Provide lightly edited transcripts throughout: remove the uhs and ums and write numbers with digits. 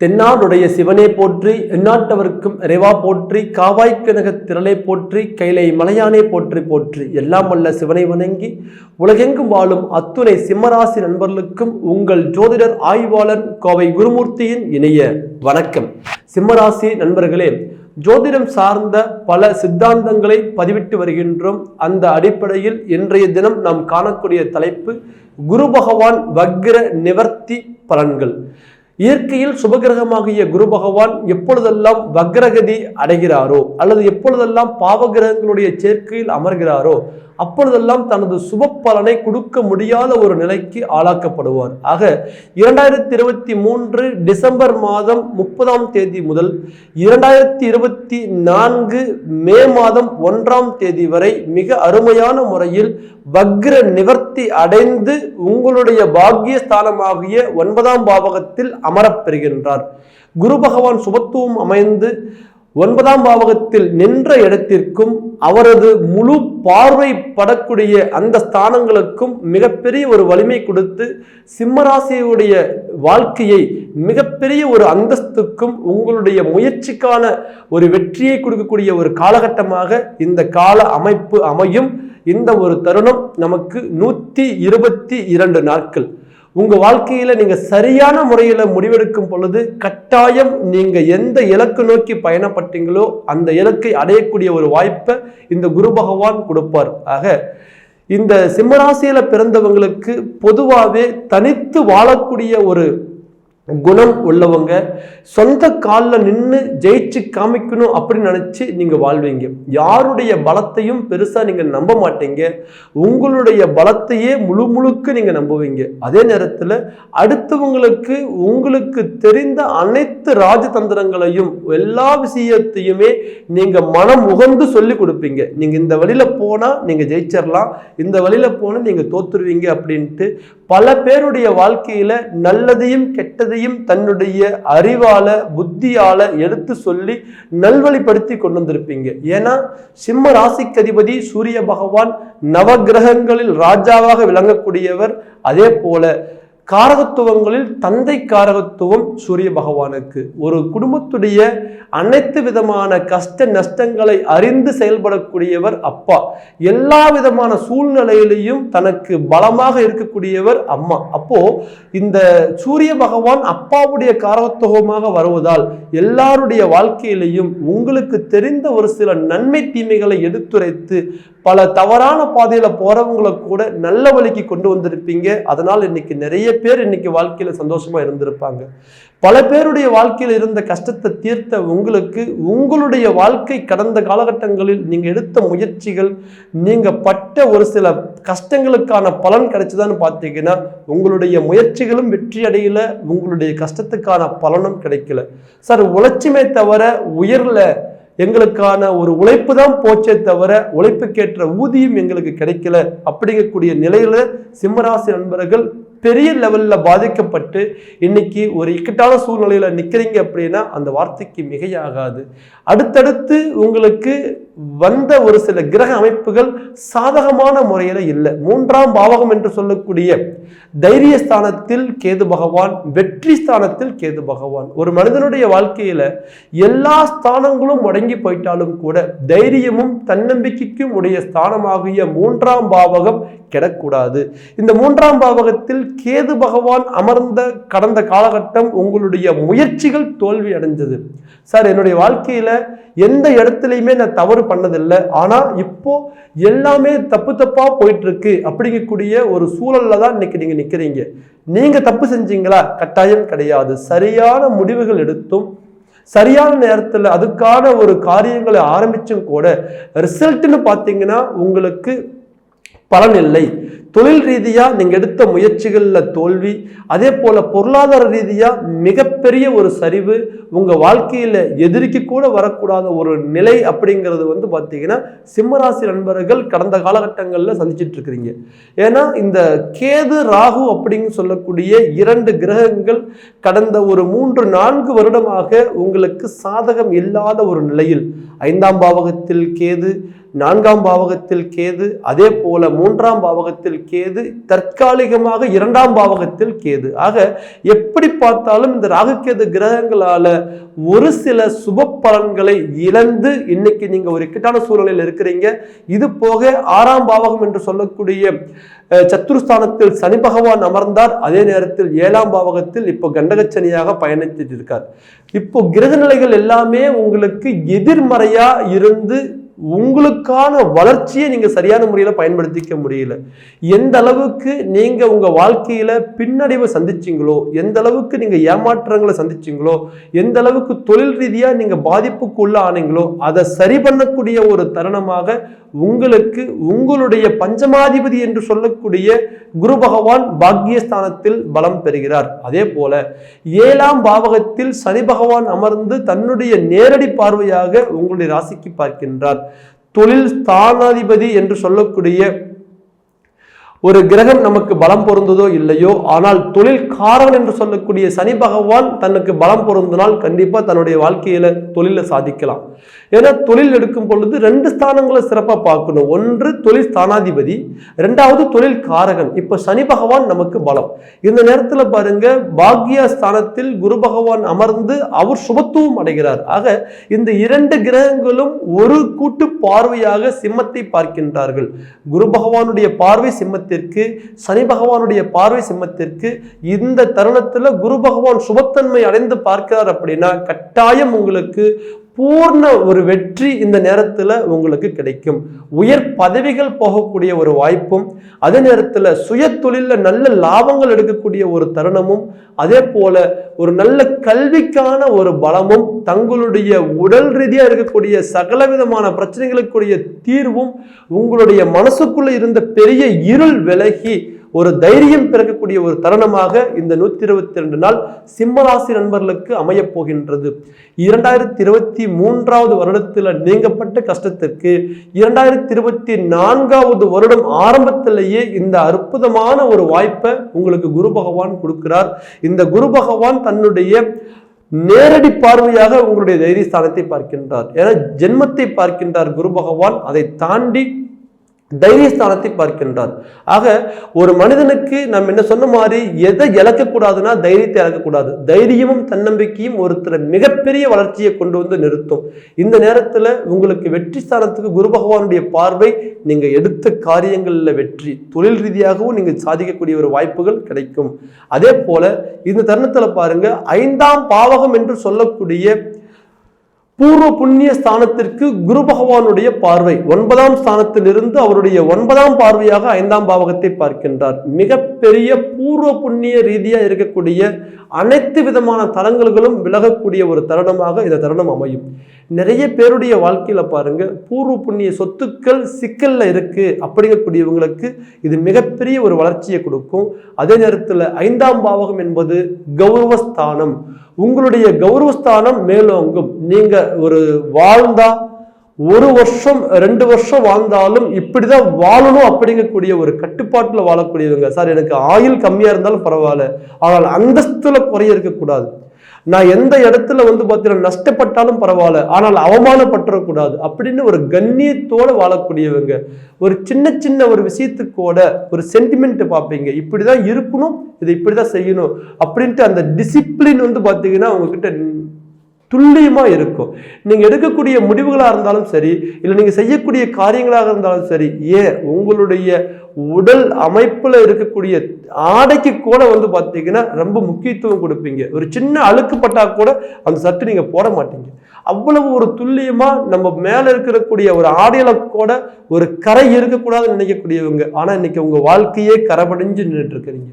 தென்னாடுடைய சிவனே போற்றி, எந்நாட்டவர்க்கும் இறைவா போற்றி, காவாய்க்கனக திரளை போற்றி, கைலை மலையானே போற்றி போற்றி, எல்லாம் வல்ல சிவனை வணங்கி உலகெங்கும் வாழும் அத்துணை சிம்மராசி நண்பர்களுக்கும் உங்கள் ஜோதிடர் ஆய்வாளர் கோவை குருமூர்த்தியின் இணைய வணக்கம். சிம்மராசி நண்பர்களே, ஜோதிடம் சார்ந்த பல சித்தாந்தங்களை பதிவிட்டு வருகின்றோம். அந்த அடிப்படையில் இன்றைய தினம் நாம் காணக்கூடிய தலைப்பு குரு பகவான் வக்ர நிவர்த்தி பலன்கள். இயற்கையில் சுபகிரகமாகிய குரு பகவான் எப்பொழுதெல்லாம் வக்ரகதி அடைகிறாரோ அல்லது எப்பொழுதெல்லாம் பாவகிரகங்களுடைய சேர்க்கையில் அமர்கிறாரோ அப்பொழுதெல்லாம் தனது சுப பலனை கொடுக்க முடியாத ஒரு நிலைக்கு ஆளாக்கப்படுவார். ஆக 2023 டிசம்பர் மாதம் 30ஆம் தேதி முதல் 2024 மே மாதம் 1ஆம் தேதி வரை மிக அருமையான முறையில் வக்ர நிவர்த்தி அடைந்து உங்களுடைய பாக்கிய ஸ்தானமாகிய 9ஆம் பாவகத்தில் அமரப்பெறுகின்றார். குரு பகவான் சுபத்துவம் அமைந்து 9ஆம் பாவகத்தில் நின்ற இடத்திற்கும் அவரது முழு பார்வை படக்கூடிய அந்த ஸ்தானங்களுக்கும் மிகப்பெரிய ஒரு வலிமை கொடுத்து சிம்மராசியுடைய வாழ்க்கையை மிகப்பெரிய ஒரு அந்தஸ்துக்கும் உங்களுடைய முயற்சிக்கான ஒரு வெற்றியை கொடுக்கக்கூடிய ஒரு காலகட்டமாக இந்த கால அமைப்பு அமையும். இந்த ஒரு தருணம் நமக்கு 122 நாட்கள். உங்க வாழ்க்கையில நீங்க சரியான முறையில முடிவெடுக்கும் பொழுது கட்டாயம் நீங்க எந்த இலக்கு நோக்கி பயணப்பட்டீங்களோ அந்த இலக்கை அடையக்கூடிய ஒரு வாய்ப்பை இந்த குரு பகவான் கொடுப்பார். ஆக இந்த சிம்மராசியில பிறந்தவங்களுக்கு பொதுவாகவே தனித்து வாழக்கூடிய ஒரு குணம் உள்ளவங்க, சொந்த காலில் நின்று ஜெயிச்சு காமிக்கணும் அப்படின்னு நினைச்சு நீங்க வாழ்வீங்க. யாருடைய பலத்தையும் பெருசா நீங்க நம்ப மாட்டீங்க. உங்களுடைய பலத்தையே முழுக்க நீங்க நம்புவீங்க. அதே நேரத்தில் அடுத்தவங்களுக்கு உங்களுக்கு தெரிந்த அனைத்து ராஜதந்திரங்களையும் எல்லா விஷயத்தையுமே நீங்க மனம் உகந்து சொல்லி கொடுப்பீங்க. நீங்க இந்த வழியில போனா நீங்க ஜெயிச்சிடலாம், இந்த வழியில போனா நீங்க தோத்துருவீங்க அப்படின்ட்டு பல பேருடைய வாழ்க்கையில நல்லதையும் கெட்டதையும் தன்னுடைய அறிவால புத்தியால எடுத்து சொல்லி நல்வழிப்படுத்தி கொண்டு வந்திருப்பீங்க. ஏன்னா சிம்ம ராசிக்கு அதிபதி சூரிய பகவான் நவகிரகங்களில் ராஜாவாக விளங்கக்கூடியவர். அதே போல காரகத்துவங்களில் தந்தை காரகத்துவம் சூரிய பகவானுக்கு. ஒரு குடும்பத்துடைய அனைத்து விதமான கஷ்ட நஷ்டங்களை அறிந்து செயல்படக்கூடியவர் அப்பா. எல்லா விதமான சூழ்நிலையிலையும் தனக்கு பலமாக இருக்கக்கூடியவர் அம்மா. அப்போ இந்த சூரிய பகவான் அப்பாவுடைய காரகத்துவமாக வருவதால் எல்லாருடைய வாழ்க்கையிலையும் உங்களுக்கு தெரிந்த ஒரு சில நன்மை தீமைகளை எடுத்துரைத்து பல தவறான பாதையில போறவங்களை கூட நல்ல வழிக்கு கொண்டு வந்திருப்பீங்க. அதனால் இன்னைக்கு நிறைய பேர் இன்னைக்கு வாழ்க்கையில சந்தோஷமா இருந்திருப்பாங்க. பல பேருடைய வாழ்க்கையில் இருந்த கஷ்டத்தை தீர்த்த உங்களுக்கு உங்களுடைய வாழ்க்கை கடந்த காலகட்டங்களில் நீங்க எடுத்த முயற்சிகள், நீங்க பட்ட ஒரு சில கஷ்டங்களுக்கான பலன் கிடைச்சதான்னு பார்த்தீங்கன்னா உங்களுடைய முயற்சிகளும் வெற்றி அடையல, உங்களுடைய கஷ்டத்துக்கான பலனும் கிடைக்கல. சார் உழைச்சுமே தவிர உயர்ல, எங்களுக்கான ஒரு உழைப்பு தான் போச்சே தவிர உழைப்புக்கேற்ற ஊதியம் எங்களுக்கு கிடைக்கல அப்படிங்கக்கூடிய நிலையில சிம்மராசி நண்பர்கள் பெரிய லெவல்ல பாதிக்கப்பட்டு இன்னைக்கு ஒரு இக்கட்டான சூழ்நிலையில நிக்கிறீங்க அப்படின்னா அந்த வார்த்தைக்கு மிகையாகாது. அடுத்தடுத்து உங்களுக்கு வந்த ஒரு சில கிரக அமைப்புகள் சாதகமான முறையில இல்லை. 3ஆம் பாவகம் என்று சொல்லக்கூடிய தைரிய ஸ்தானத்தில் கேது பகவான், வெற்றி ஸ்தானத்தில் கேது பகவான். ஒரு மனிதனுடைய வாழ்க்கையில எல்லா ஸ்தானங்களும் முடங்கி போயிட்டாலும் கூட தைரியமும் தன்னம்பிக்கைக்கும் உடைய ஸ்தானமாகிய 3ஆம் பாவகம் கெடக்கூடாது. இந்த 3ஆம் பாவகத்தில் கேது பகவான் அமர்ந்த கடந்த காலகட்டம் உங்களுடைய முயற்சிகள் தோல்வி அடைஞ்சது. சார் என்னுடைய வாழ்க்கையில எந்த இடத்துலையுமே நான் தவறு பண்ணதில்லை, ஆனா இப்போ எல்லாமே தப்பா போயிட்டு இருக்கு அப்படிங்கக்கூடிய ஒரு சூழல்ல தான் இன்னைக்கு நீங்க நிக்கிறீங்க. நீங்க தப்பு செஞ்சீங்களா? கட்டாயம் கிடையாது. சரியான முடிவுகள் எடுத்தும் சரியான நேரத்தில் அதுக்கான ஒரு காரியங்களை ஆரம்பிச்சும் கூட ரிசல்ட்னு பார்த்தீங்கன்னா உங்களுக்கு பலன் இல்லை. தொழில் ரீதியா நீங்க எடுத்த முயற்சிகள்ல தோல்வி, அதே போல பொருளாதார ரீதியா மிகப்பெரிய ஒரு சரிவு, உங்க வாழ்க்கையில எதிரிக்கு கூட வரக்கூடாத ஒரு நிலை அப்படிங்கிறது வந்து பாத்தீங்கன்னா சிம்மராசி நண்பர்கள் கடந்த காலகட்டங்கள்ல சந்திச்சுட்டு இருக்கிறீங்க. ஏன்னா இந்த கேது ராகு அப்படின்னு சொல்லக்கூடிய 2 கிரகங்கள் கடந்த ஒரு 3-4 வருடமாக உங்களுக்கு சாதகம் இல்லாத ஒரு நிலையில் 5ஆம் பாவகத்தில் கேது, 4ஆம் பாவகத்தில் கேது, அதே போல 3ஆம் பாவகத்தில் கேது, தற்காலிகமாக 2ஆம் பாவகத்தில் கேது. ஆக எப்படி பார்த்தாலும் இந்த ராகுகேது கிரகங்களால ஒரு சில சுப பலன்களை இழந்து இன்னைக்கு நீங்க ஒரு இக்கட்டான சூழ்நிலையில் இருக்கிறீங்க. இது போக 6ஆம் பாவகம் என்று சொல்லக்கூடிய சத்துருஸ்தானத்தில் சனி பகவான் அமர்ந்தார். அதே நேரத்தில் 7ஆம் பாவகத்தில் இப்போ கண்டகச்சனியாக பயணித்துட்டு இருக்கார். இப்போ கிரக நிலைகள் எல்லாமே உங்களுக்கு எதிர்மறையா இருந்து உங்களுக்கான வளர்ச்சியை நீங்க சரியான முறையில பயன்படுத்திக்க முடியல. எந்த அளவுக்கு நீங்க உங்க வாழ்க்கையில பின்னடைவை சந்திச்சீங்களோ, எந்த அளவுக்கு நீங்க ஏமாற்றங்களை சந்திச்சீங்களோ, எந்த அளவுக்கு தொழில் ரீதியா நீங்க பாதிப்புக்குள்ள ஆனீங்களோ அதை சரி பண்ணக்கூடிய ஒரு தருணமாக உங்களுக்கு உங்களுடைய பஞ்சமாதிபதி என்று சொல்லக்கூடிய குரு பகவான் பாக்கியஸ்தானத்தில் பலம் பெறுகிறார். அதே போல 7ஆம் பாவகத்தில் சனி பகவான் அமர்ந்து தன்னுடைய நேரடி பார்வையாக உங்களுடைய ராசிக்கு பார்க்கின்றார். தொழில் ஸ்தானாதிபதி என்று சொல்லக்கூடிய ஒரு கிரகம் நமக்கு பலம் பொருந்ததோ இல்லையோ, ஆனால் தொழில் காரகன் என்று சொல்லக்கூடிய சனி பகவான் தனக்கு பலம் பொருந்தினால் கண்டிப்பா தன்னுடைய வாழ்க்கையில தொழில சாதிக்கலாம். ஏன்னா தொழில் எடுக்கும் பொழுது 2 ஸ்தானங்களை சிறப்பா பார்க்கணும். ஒன்று தொழில் ஸ்தானாதிபதி, 2வது தொழில் காரகன். இப்ப சனி பகவான் நமக்கு பலம். இந்த நேரத்துல பாருங்க, பாக்கிய ஸ்தானத்தில் குரு பகவான் அமர்ந்து அவர் சுபத்துவம் அடைகிறார். ஆக இந்த 2 கிரகங்களும் ஒரு கூட்டு பார்வையாக சிம்மத்தை பார்க்கின்றார்கள். குரு பகவானுடைய பார்வை சிம்மத்திற்கு, சனி பகவானுடைய பார்வை சிம்மத்திற்கு. இந்த தருணத்துல குரு பகவான் சுபத்தன்மை அடைந்து பார்க்கிறார் அப்படின்னா கட்டாயம் உங்களுக்கு பூர்ண ஒரு வெற்றி இந்த நேரத்துல உங்களுக்கு கிடைக்கும். உயர் பதவிகள் போகக்கூடிய ஒரு வாய்ப்பும், அதே நேரத்துல சுய தொழில நல்ல லாபங்கள் எடுக்கக்கூடிய ஒரு தருணமும், அதே போல ஒரு நல்ல கல்விக்கான ஒரு பலமும், தங்களுடைய உடல் ரீதியா இருக்கக்கூடிய சகலவிதமான பிரச்சனைகளுக்குரிய தீர்வும், உங்களுடைய மனசுக்குள்ள இருந்த பெரிய இருள் விலகி ஒரு தைரியம் பிறக்கக்கூடிய ஒரு தருணமாக இந்த 122 நாள் சிம்மராசி நண்பர்களுக்கு அமைய போகின்றது. 2023வது வருடத்தில் நீங்கப்பட்ட கஷ்டத்திற்கு 2024வது வருடம் ஆரம்பத்திலேயே இந்த அற்புதமான ஒரு வாய்ப்பை உங்களுக்கு குரு பகவான் கொடுக்கிறார். இந்த குரு பகவான் தன்னுடைய நேரடி பார்வையாக உங்களுடைய தைரியஸ்தானத்தை பார்க்கின்றார். ஏன்னா ஜென்மத்தை பார்க்கின்றார் குரு பகவான், அதை தாண்டி தைரியஸ்தானத்தை பார்க்கின்றார். ஆக ஒரு மனிதனுக்கு நம்ம என்ன சொன்ன மாதிரி எதை இழக்கக்கூடாதுன்னா தைரியத்தை இழக்கக்கூடாது. தைரியமும் தன்னம்பிக்கையும் ஒருத்தர் மிகப்பெரிய வளர்ச்சியை கொண்டு வந்து நிறுத்தும். இந்த நேரத்துல உங்களுக்கு வெற்றி ஸ்தானத்துக்கு குரு பகவானுடைய பார்வை, நீங்க எடுத்த காரியங்கள்ல வெற்றி, தொழில் ரீதியாகவும் நீங்க சாதிக்கக்கூடிய ஒரு வாய்ப்புகள் கிடைக்கும். அதே போல இந்த தருணத்துல பாருங்க, 5ஆம் பாவகம் என்று சொல்லக்கூடிய பூர்வ புண்ணிய ஸ்தானத்திற்கு குரு பகவானுடைய பார்வை 9ஆம் ஸ்தானத்திலிருந்து அவருடைய 9ஆம் பார்வையாக 5ஆம் பாவகத்தை பார்க்கின்றார். மிகப்பெரிய பூர்வ புண்ணிய ரீதியா இருக்கக்கூடிய அனைத்து விதமான தடங்கல்களும் விலகக்கூடிய ஒரு தருணமாக இந்த தருணம் அமையும். நிறைய பேருடைய வாழ்க்கையில பாருங்க, பூர்வ புண்ணிய சொத்துக்கள் சிக்கல்ல இருக்கு அப்படிங்கக்கூடியவங்களுக்கு இது மிகப்பெரிய ஒரு வளர்ச்சியை கொடுக்கும். அதே நேரத்தில் 5ஆம் பாவகம் என்பது கௌரவஸ்தானம். உங்களுடைய கௌரவஸ்தானம் மேலோங்கும். நீங்க ஒரு வாழ்ந்தா 1 வருஷம் 2 வருஷம் வாழ்ந்தாலும் இப்படிதான் வாழணும் அப்படிங்கக்கூடிய ஒரு கட்டுப்பாட்டுல வாழக்கூடியவங்க. சார் எனக்கு ஆயுள் கம்மியா இருந்தாலும் பரவாயில்ல, ஆனால் அந்தஸ்துல குறைய இருக்கக்கூடாது. நான் எந்த இடத்துல பார்த்தீங்கன்னா நஷ்டப்பட்டாலும் பரவாயில்ல, ஆனால் அவமானப்பட்டுறக்கூடாது அப்படின்னு ஒரு கண்ணியத்தோட வாழக்கூடியவங்க. ஒரு சின்ன சின்ன ஒரு விஷயத்துக்கூட ஒரு சென்டிமெண்ட் பார்ப்பீங்க, இப்படிதான் இருக்கணும், இதை இப்படிதான் செய்யணும் அப்படின்ட்டு அந்த டிசிப்ளின் பார்த்தீங்கன்னா உங்ககிட்ட துல்லியமா இருக்கும். நீங்க எடுக்கக்கூடிய முடிவுகளாக இருந்தாலும் சரி, இல்லை நீங்க செய்யக்கூடிய காரியங்களாக இருந்தாலும் சரி, ஏன் உங்களுடைய உடல் அமைப்புல இருக்கக்கூடிய ஆடைக்கு கூட பார்த்தீங்கன்னா ரொம்ப முக்கியத்துவம் கொடுப்பீங்க. ஒரு சின்ன அழுக்குப்பட்டா கூட அந்த சட்டை நீங்க போட மாட்டீங்க. அவ்வளவு ஒரு துல்லியமா நம்ம மேல இருக்கக்கூடிய ஒரு ஆடையில கூட ஒரு கரை இருக்கக்கூடாதுன்னு நினைக்கக்கூடியவங்க. ஆனா இன்னைக்கு உங்க வாழ்க்கையே கரைபடிஞ்சு நின்றுட்டு இருக்கிறீங்க.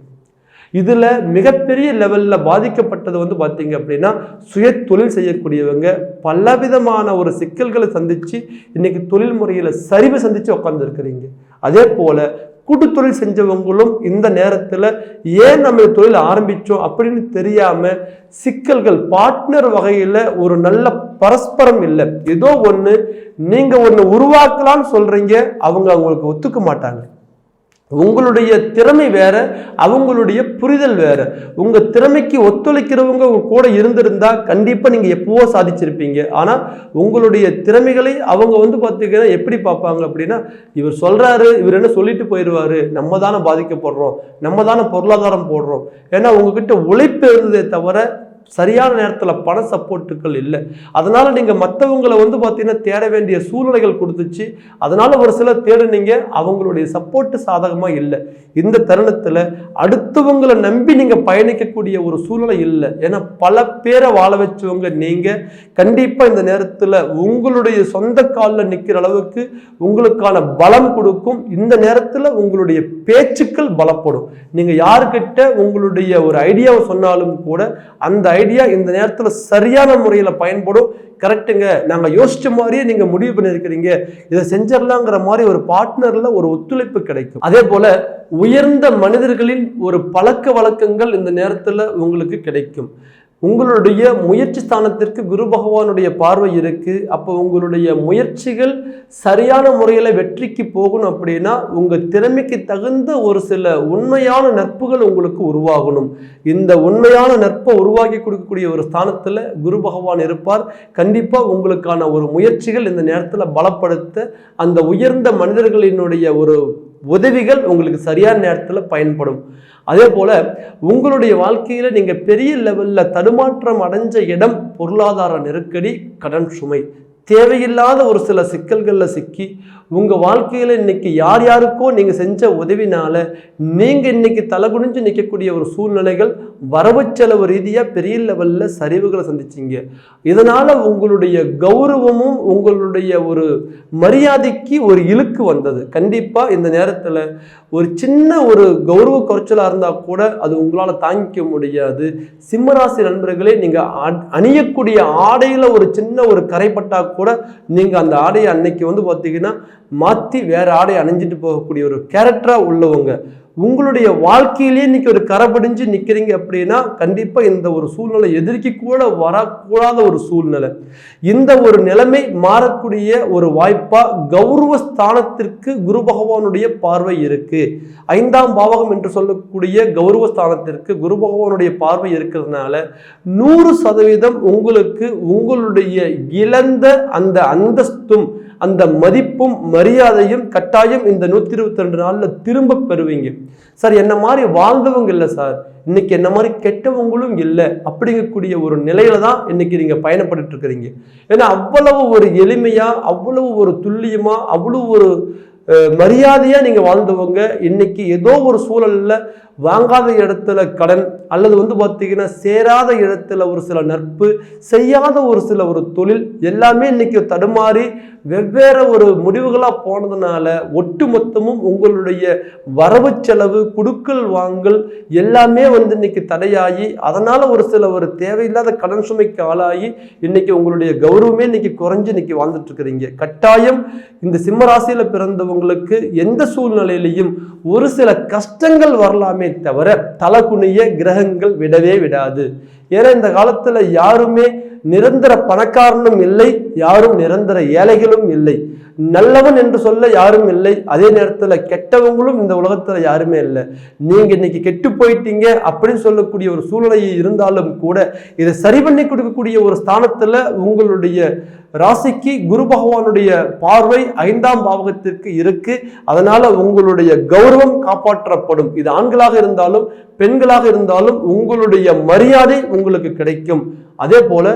இதுல மிகப்பெரிய லெவல்ல பாதிக்கப்பட்டது பார்த்தீங்க அப்படின்னா சுய தொழில் செய்யக்கூடியவங்க பலவிதமான ஒரு சிக்கல்களை சந்திச்சு இன்னைக்கு தொழில் முறையில சரிவு சந்திச்சு உட்கார்ந்து இருக்கிறீங்க. அதே போல கூட்டு தொழில் செஞ்சவங்களும் இந்த நேரத்துல ஏன் நம்ம தொழில் ஆரம்பிச்சோம் அப்படின்னு தெரியாம சிக்கல்கள், பார்ட்னர் வகையில ஒரு நல்ல பரஸ்பரம் இல்லை. ஏதோ ஒண்ணு நீங்க ஒண்ணு உருவாக்கலாம்னு சொல்றீங்க, அவங்க அவங்களுக்கு ஒத்துக்க மாட்டாங்க. உங்களுடைய திறமை வேற, அவங்களுடைய புரிதல் வேற. உங்க திறமைக்கு ஒத்துழைக்கிறவங்க உங்க கூட இருந்திருந்தா கண்டிப்பா நீங்க எப்பவோ சாதிச்சிருப்பீங்க. ஆனா உங்களுடைய திறமைகளை அவங்க பாத்தீங்கன்னா எப்படி பார்ப்பாங்க அப்படின்னா, இவர் சொல்றாரு, இவர் என்ன சொல்லிட்டு போயிடுவாரு, நம்ம தானே பாதிக்கப்படுறோம், நம்ம தானே பொருளாதாரம் போடுறோம். ஏன்னா உங்ககிட்ட உழைப்பு இருந்ததே தவிர சரியான நேரத்தில் பண சப்போர்ட்டுகள் இல்லை. அதனால நீங்க மற்றவங்களை பார்த்தீங்கன்னா தேட வேண்டிய சூழ்நிலைகள் கொடுத்துச்சு. அதனால ஒரு சிலர் தேடுனீங்க, அவங்களுடைய சப்போர்ட் சாதகமா இல்லை. இந்த தருணத்துல அடுத்தவங்களை நம்பி நீங்க பயணிக்கக்கூடிய ஒரு சூழ்நிலை இல்லை. ஏன்னா பல பேரை வாழ வச்சவங்க நீங்க. கண்டிப்பா இந்த நேரத்துல உங்களுடைய சொந்த காலில் நிற்கிற அளவுக்கு உங்களுக்கான பலம் கொடுக்கும். இந்த நேரத்துல உங்களுடைய பேச்சுக்கள் பலப்படும். நீங்க யாருக்கிட்ட உங்களுடைய ஒரு ஐடியாவை சொன்னாலும் கூட அந்த ஐடியா இந்த நேரத்துல சரியான முறையில பயன்படும். கரெக்டுங்க, நாங்க யோசிச்ச மாதிரியே நீங்க முடிவு பண்ணிருக்கிறீங்க, இதை செஞ்சிடலாங்கிற மாதிரி ஒரு பார்ட்னர்ல ஒரு ஒத்துழைப்பு கிடைக்கும். அதே போல உயர்ந்த மனிதர்களின் ஒரு பழக்க வழக்கங்கள் இந்த நேரத்துல உங்களுக்கு கிடைக்கும். உங்களுடைய முயற்சி ஸ்தானத்திற்கு குரு பகவானுடைய பார்வை இருக்கு. அப்போ உங்களுடைய முயற்சிகள் சரியான முறையில் வெற்றிக்கு போகணும் அப்படின்னா உங்க திறமைக்கு தகுந்த ஒரு சில உண்மையான நட்புகள் உங்களுக்கு உருவாகணும். இந்த உண்மையான நட்பை உருவாக்கி கொடுக்கக்கூடிய ஒரு ஸ்தானத்துல குரு பகவான் இருப்பார். கண்டிப்பா உங்களுக்கான ஒரு முயற்சிகள் இந்த நேரத்தில் பலப்படுத்த அந்த உயர்ந்த மனிதர்களினுடைய ஒரு உதவிகள் உங்களுக்கு சரியான நேரத்தில் பயன்படும். அதே போல உங்களுடைய வாழ்க்கையில நீங்க பெரிய லெவல்ல தடுமாற்றம் அடைஞ்ச இடம் பொருளாதார நெருக்கடி, கடன் சுமை, தேவையில்லாத ஒரு சில சிக்கல்கள்ல சிக்கி உங்க வாழ்க்கையில இன்னைக்கு யார் யாருக்கோ நீங்க செஞ்ச உதவினால நீங்க இன்னைக்கு தலைகுனிஞ்சு நிற்கக்கூடிய ஒரு சூழ்நிலைகள், வரவு செலவு ரீதியா பெரிய லெவல்ல சரிவுகளை சந்திச்சிங்க. இதனால உங்களுடைய கௌரவமும் உங்களுடைய ஒரு மரியாதைக்கு ஒரு இழுக்கு வந்தது. கண்டிப்பா இந்த நேரத்துல ஒரு சின்ன ஒரு கௌரவ குறைச்சலா இருந்தா கூட அது உங்களால தாங்கிக்க முடியாது. சிம்மராசி நண்பர்களே, நீங்க அணியக்கூடிய ஆடையில ஒரு சின்ன ஒரு கரைப்பட்டா கூட நீங்க அந்த ஆடையை அன்னைக்கு பார்த்தீங்கன்னா மாத்தி வேற ஆடை அணிஞ்சிட்டு போகக்கூடிய ஒரு கேரக்டரா உள்ளவங்க. உங்களுடைய வாழ்க்கையிலேயே இன்னைக்கு ஒரு கரைபடிஞ்சு நிற்கிறீங்க அப்படின்னா கண்டிப்பா இந்த ஒரு சூழ்நிலை எதிர்க்கு கூட வரக்கூடாத ஒரு சூழ்நிலை. இந்த ஒரு நிலைமை மாறக்கூடிய ஒரு வாய்ப்பா கௌரவ ஸ்தானத்திற்கு குரு பகவானுடைய பார்வை இருக்கு. 5ஆம் பாவகம் என்று சொல்லக்கூடிய கௌரவ ஸ்தானத்திற்கு குரு பகவானுடைய பார்வை இருக்கிறதுனால 100% உங்களுக்கு உங்களுடைய இழந்த அந்த அந்தஸ்தும் அந்த மதிப்பும் மரியாதையும் கட்டாயம் இந்த 122 நாள்ல திரும்ப பெறுவீங்க. சார், என்ன மாதிரி வாழ்ந்தவங்க இல்லை சார், இன்னைக்கு என்ன மாதிரி கெட்டவங்களும் இல்லை அப்படிங்கக்கூடிய ஒரு நிலையில தான் இன்னைக்கு நீங்க பயணப்பட்டு இருக்கிறீங்க. ஏன்னா அவ்வளவு ஒரு எளிமையா, அவ்வளவு ஒரு துல்லியமா, அவ்வளவு ஒரு மரியாதையா நீங்க வாழ்ந்தவங்க இன்னைக்கு ஏதோ ஒரு சூழல்ல வாங்காத இடத்துல கடன் அல்லது பார்த்தீங்கன்னா சேராத இடத்துல ஒரு சில நட்பு, செய்யாத ஒரு சில ஒரு தொழில் எல்லாமே இன்னைக்கு தடுமாறி வெவ்வேறு ஒரு முடிவுகளா போனதுனால ஒட்டு மொத்தமும் உங்களுடைய வரவு செலவு, குடுக்கல் வாங்கல் எல்லாமே இன்னைக்கு தடையாகி அதனால ஒரு சில ஒரு தேவையில்லாத கடன் சுமைக்கு ஆளாகி இன்னைக்கு உங்களுடைய கௌரவமே இன்னைக்கு குறைஞ்சு இன்னைக்கு வாழ்ந்துட்டு இருக்கிறீங்க. கட்டாயம் இந்த சிம்ம ராசியில பிறந்தவங்களுக்கு எந்த சூழ்நிலையிலையும் ஒரு சில கஷ்டங்கள் வரலாமே தவிர தலகுனிய கிரகங்கள் விடவே விடாது. ஏன்னா இந்த காலத்துல யாருமே நிரந்தர பணக்காரனும் இல்லை, யாரும் நிரந்தர ஏழைகளும் இல்லை. நல்லவன் என்று சொல்ல யாரும் இல்லை, அதே நேரத்துல கெட்டவங்களும் இந்த உலகத்துல யாருமே இல்லை. நீங்க இன்னைக்கு கெட்டு போயிட்டீங்க அப்படின்னு சொல்லக்கூடிய ஒரு சூழ்நிலை இருந்தாலும் கூட இதை சரி பண்ணி கொடுக்கக்கூடிய ஒரு ஸ்தானத்துல உங்களுடைய ராசிக்கு குரு பகவானுடைய பார்வை 5ஆம் பாவகத்திற்கு இருக்கு. அதனால உங்களுடைய கௌரவம் காப்பாற்றப்படும். இது ஆண்களாக இருந்தாலும் பெண்களாக இருந்தாலும் உங்களுடைய மரியாதை உங்களுக்கு கிடைக்கும். அதே போல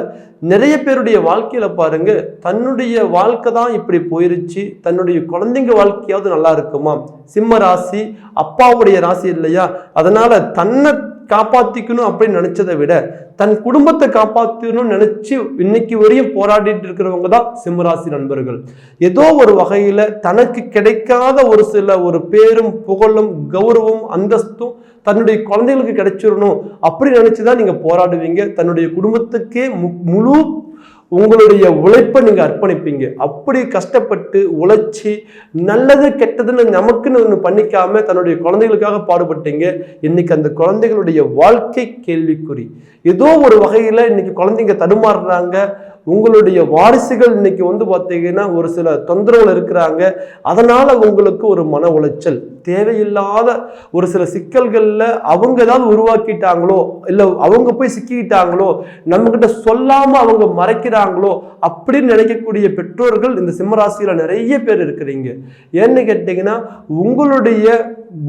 நிறைய பேருடைய வாழ்க்கையில பாருங்க, தன்னுடைய வாழ்க்கை தான் இப்படி போயிருச்சு, தன்னுடைய குழந்தைங்க வாழ்க்கையாவது நல்லா இருக்குமா? சிம்ம ராசி அப்பாவுடைய ராசி இல்லையா? அதனால தன்னை காப்பாத்திக்கணும் அப்படின்னு நினைச்சதை விட தன் குடும்பத்தை காப்பாற்றணும்னு நினைச்சு இன்னைக்கு வரையும் போராடிட்டு இருக்கிறவங்க தான் சிம்மராசி நண்பர்கள். ஏதோ ஒரு வகையில தனக்கு கிடைக்காத ஒரு சில ஒரு பேரும் புகழும் கௌரவம் அந்தஸ்தும் தன்னுடைய குழந்தைகளுக்கு கிடைச்சிடணும் அப்படி நினைச்சுதான் நீங்க போராடுவீங்க. தன்னுடைய குடும்பத்துக்கே முழு உங்களுடைய உழைப்பை நீங்க அர்ப்பணிப்பீங்க. அப்படி கஷ்டப்பட்டு உழைச்சி நல்லது கெட்டதுன்னு நமக்குன்னு ஒன்று பண்ணிக்காம தன்னுடைய குழந்தைகளுக்காக பாடுபட்டீங்க. இன்னைக்கு அந்த குழந்தைகளுடைய வாழ்க்கை கேள்விக்குறி. ஏதோ ஒரு வகையில இன்னைக்கு குழந்தைங்க தடுமாறுறாங்க. உங்களுடைய வாரிசுகள் இன்னைக்கு வந்து பார்த்தீங்கன்னா ஒரு சில தொந்தரவுகள் இருக்கிறாங்க. அதனால உங்களுக்கு ஒரு மன உளைச்சல், தேவையில்லாத ஒரு சில சிக்கல்கள்ல அவங்க ஏதாவது உருவாக்கிட்டாங்களோ, இல்ல அவங்க போய் சிக்கிட்டாங்களோ, நம்ம கிட்ட சொல்லாம அவங்க மறைக்கிறாங்களோ அப்படின்னு நினைக்கக்கூடிய பெற்றோர்கள் இந்த சிம்மராசியில நிறைய பேர் இருக்கிறீங்க. ஏன்னு கேட்டீங்கன்னா, உங்களுடைய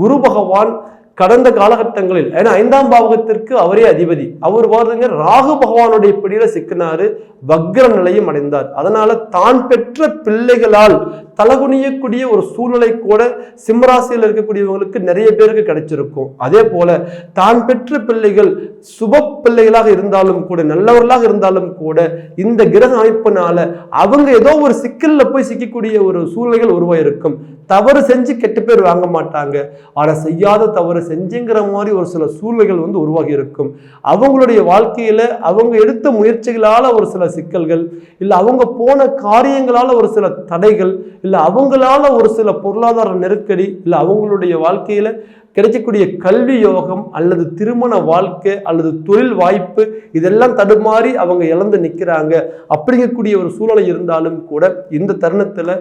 குரு பகவான் கடந்த காலகட்டங்களில், ஏன்னா 5ஆம் பாவகத்திற்கு அவரே அதிபதி, அவர் பாருங்க ராகு பகவானுடைய பிடியில சிக்கினாரு, வக்ர நிலையும் அடைந்தார். அதனால தான் பெற்ற பிள்ளைகளால் தலகுனியக்கூடிய ஒரு சூழ்நிலை கூட சிம்மராசியில் இருக்கக்கூடியவங்களுக்கு நிறைய பேருக்கு கிடைச்சிருக்கும். அதே போல தான் பெற்ற பிள்ளைகள் சுப பிள்ளைகளாக இருந்தாலும் கூட, நல்லவர்களாக இருந்தாலும் கூட, இந்த கிரக அமைப்பினால அவங்க ஏதோ ஒரு சிக்கல்ல போய் சிக்கக்கூடிய ஒரு சூழ்நிலைகள் உருவாயிருக்கும். தவறு செஞ்சு கெட்ட பேர் வாங்க மாட்டாங்க, ஆனா செய்யாத தவறு செஞ்சுங்கிற மாதிரி ஒரு சில சூழ்நிலைகள் வந்து உருவாகி இருக்கும். அவங்களுடைய வாழ்க்கையில அவங்க எடுத்த முயற்சிகளால ஒரு சில சிக்கல்கள், இல்ல அவங்க போன காரியங்களால ஒரு சில தடைகள், இல்ல அவங்களால ஒரு சில பொருளாதார நெருக்கடி, இல்ல அவங்களுடைய வாழ்க்கையில கிடைக்கக்கூடிய கல்வி யோகம் அல்லது திருமண வாழ்க்கை அல்லது தொழில் வாய்ப்பு இதெல்லாம் தடுமாறி அவங்க இழந்து நிற்கிறாங்க. அப்படிங்கக்கூடிய ஒரு சூழ்நிலை இருந்தாலும் கூட இந்த தருணத்துல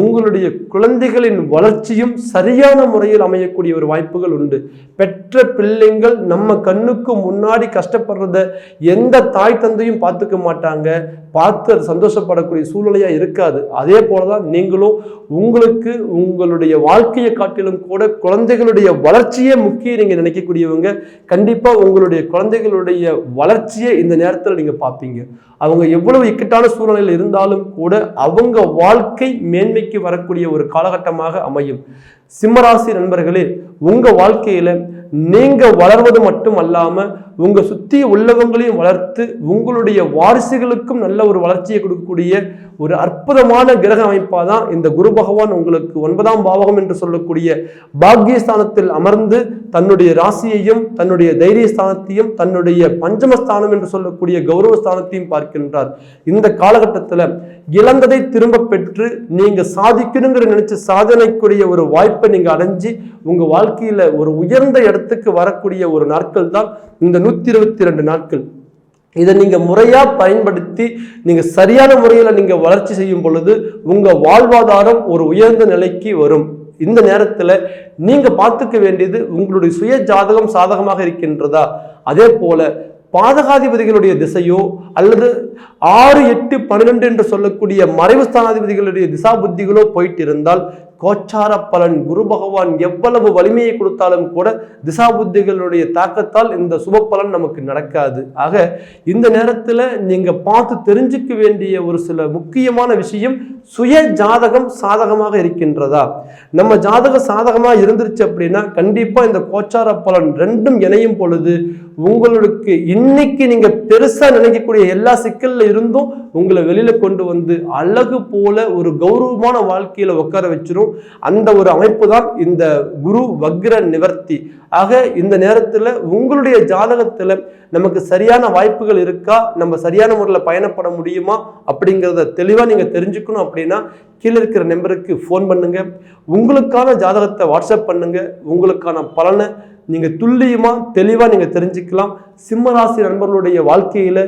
உங்களுடைய குழந்தைகளின் வளர்ச்சியும் சரியான முறையில் அமையக்கூடிய ஒரு வாய்ப்புகள் உண்டு. பெற்ற பிள்ளைங்கள் நம்ம கண்ணுக்கு முன்னாடி கஷ்டப்படுறத எந்த தாய் தந்தையும் பார்த்துக்க மாட்டாங்க, பார்த்து சந்தோஷப்படக்கூடிய சூழ்நிலையா இருக்காது. அதே போலதான் நீங்களும் உங்களுக்கு உங்களுடைய வாழ்க்கையை காட்டிலும் கூட குழந்தைகளுடைய வளர்ச்சியே முக்கியம் நீங்க நினைக்கக்கூடியவங்க, கண்டிப்பா உங்களுடைய குழந்தைகளுடைய வளர்ச்சியை இந்த நேரத்தில் நீங்க பார்ப்பீங்க. அவங்க எவ்வளவு இக்கட்டான சூழ்நிலையில் இருந்தாலும் கூட அவங்க வாழ்க்கை மேன்மைக்கு வரக்கூடிய ஒரு காலகட்டமாக அமையும். சிம்மராசி நண்பர்களே, உங்க வாழ்க்கையில நீங்க வளர்வது மட்டும் அல்லாம உங்க சுத்தி உள்ளவங்களையும் வளர்த்து உங்களுடைய வாரிசுகளுக்கும் நல்ல ஒரு வளர்ச்சியை கொடுக்கக்கூடிய ஒரு அற்புதமான கிரக அமைப்பா தான் இந்த குரு பகவான் உங்களுக்கு 9ஆம் பாவகம் என்று சொல்லக்கூடிய பாக்கியஸ்தானத்தில் அமர்ந்து தன்னுடைய ராசியையும் தன்னுடைய தைரியஸ்தானத்தையும் தன்னுடைய பஞ்சமஸ்தானம் என்று சொல்லக்கூடிய கௌரவஸ்தானத்தையும் பார்க்கின்றார். இந்த காலகட்டத்தில் இழந்ததை திரும்ப பெற்று நீங்க சாதிக்கணுங்கிற நினைச்ச சாதனைக்குரிய ஒரு வாய்ப்பை நீங்க அடைஞ்சு உங்க வாழ்க்கையில ஒரு உயர்ந்த இடத்துக்கு வரக்கூடிய ஒரு நாட்கள் தான் இந்த 122 நாட்கள். இதை நீங்க முறையா பயன்படுத்தி நீங்க சரியான முறையில நீங்க வளர்ச்சி செய்யும் பொழுது உங்க வாழ்வாதாரம் ஒரு உயர்ந்த நிலைக்கு வரும். இந்த நேரத்துல நீங்க பார்த்துக்க வேண்டியது உங்களுடைய சுய ஜாதகம் சாதகமாக இருக்கின்றதா, அதே போல பாதகாதிபதிகளுடைய திசையோ அல்லது 6, 8, 12 என்று சொல்லக்கூடிய மறைவு ஸ்தானாதிபதிகளுடைய திசா புத்திகளோ போயிட்டு இருந்தால் கோச்சார பலன் குரு பகவான் எவ்வளவு வலிமையை கொடுத்தாலும் கூட திசா புத்திகளுடைய தாக்கத்தால் இந்த சுப பலன் நமக்கு நடக்காது. ஆக இந்த நேரத்துல நீங்க பார்த்து தெரிஞ்சுக்க வேண்டிய ஒரு சில முக்கியமான விஷயம், சுய ஜாதகம் சாதகமாக இருக்கின்றதா. நம்ம ஜாதகம் சாதகமாக இருந்துருச்சு அப்படின்னா கண்டிப்பா இந்த கோச்சார பலன் ரெண்டும் இணையும் பொழுது உங்களுக்கு இன்னைக்கு நீங்க பெருசா நினைக்கக்கூடிய எல்லா சிக்கல்ல இருந்தும் உங்களை வெளியில கொண்டு வந்து அழகு போல ஒரு கௌரவமான வாழ்க்கையில உட்கார வச்சிரும். அந்த ஒரு அமைப்பு தான் இந்த குரு வக்ர நிவர்த்தி. ஆக இந்த நேரத்துல உங்களுடைய ஜாதகத்துல நமக்கு சரியான வாய்ப்புகள் இருக்கா, நம்ம சரியான முறையில் பயணப்பட முடியுமா அப்படிங்கிறத தெளிவா நீங்க தெரிஞ்சுக்கணும் அப்படின்னா கீழே இருக்கிற நம்பருக்கு ஃபோன் பண்ணுங்க, உங்களுக்கான ஜாதகத்தை வாட்ஸ்அப் பண்ணுங்க, உங்களுக்கான பலனை நீங்க துல்லியமா தெளிவா நீங்க தெரிஞ்சுக்கலாம். சிம்மராசி நண்பர்களுடைய வாழ்க்கையில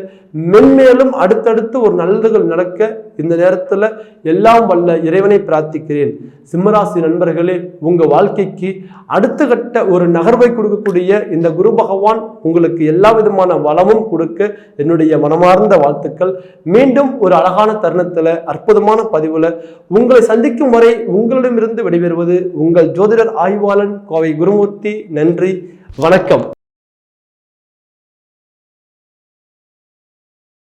மென்மேலும் அடுத்தடுத்து ஒரு நல்லதுகள் நடக்க இந்த நேரத்துல எல்லாம் வல்ல இறைவனை பிரார்த்திக்கிறேன். சிம்மராசி நண்பர்களே, உங்க வாழ்க்கைக்கு அடுத்த கட்ட ஒரு நகர்வை கொடுக்கக்கூடிய இந்த குரு பகவான் உங்களுக்கு எல்லா விதமான வளமும் கொடுக்க என்னுடைய மனமார்ந்த வாழ்த்துக்கள். மீண்டும் ஒரு அழகான தருணத்துல அற்புதமான பதிவுல உங்களை சந்திக்கும் வரை உங்களிடமிருந்து விடைபெறுவது உங்கள் ஜோதிடர் ஆய்வாளன் கோவை குருமூர்த்தி. நன்றி, வணக்கம்.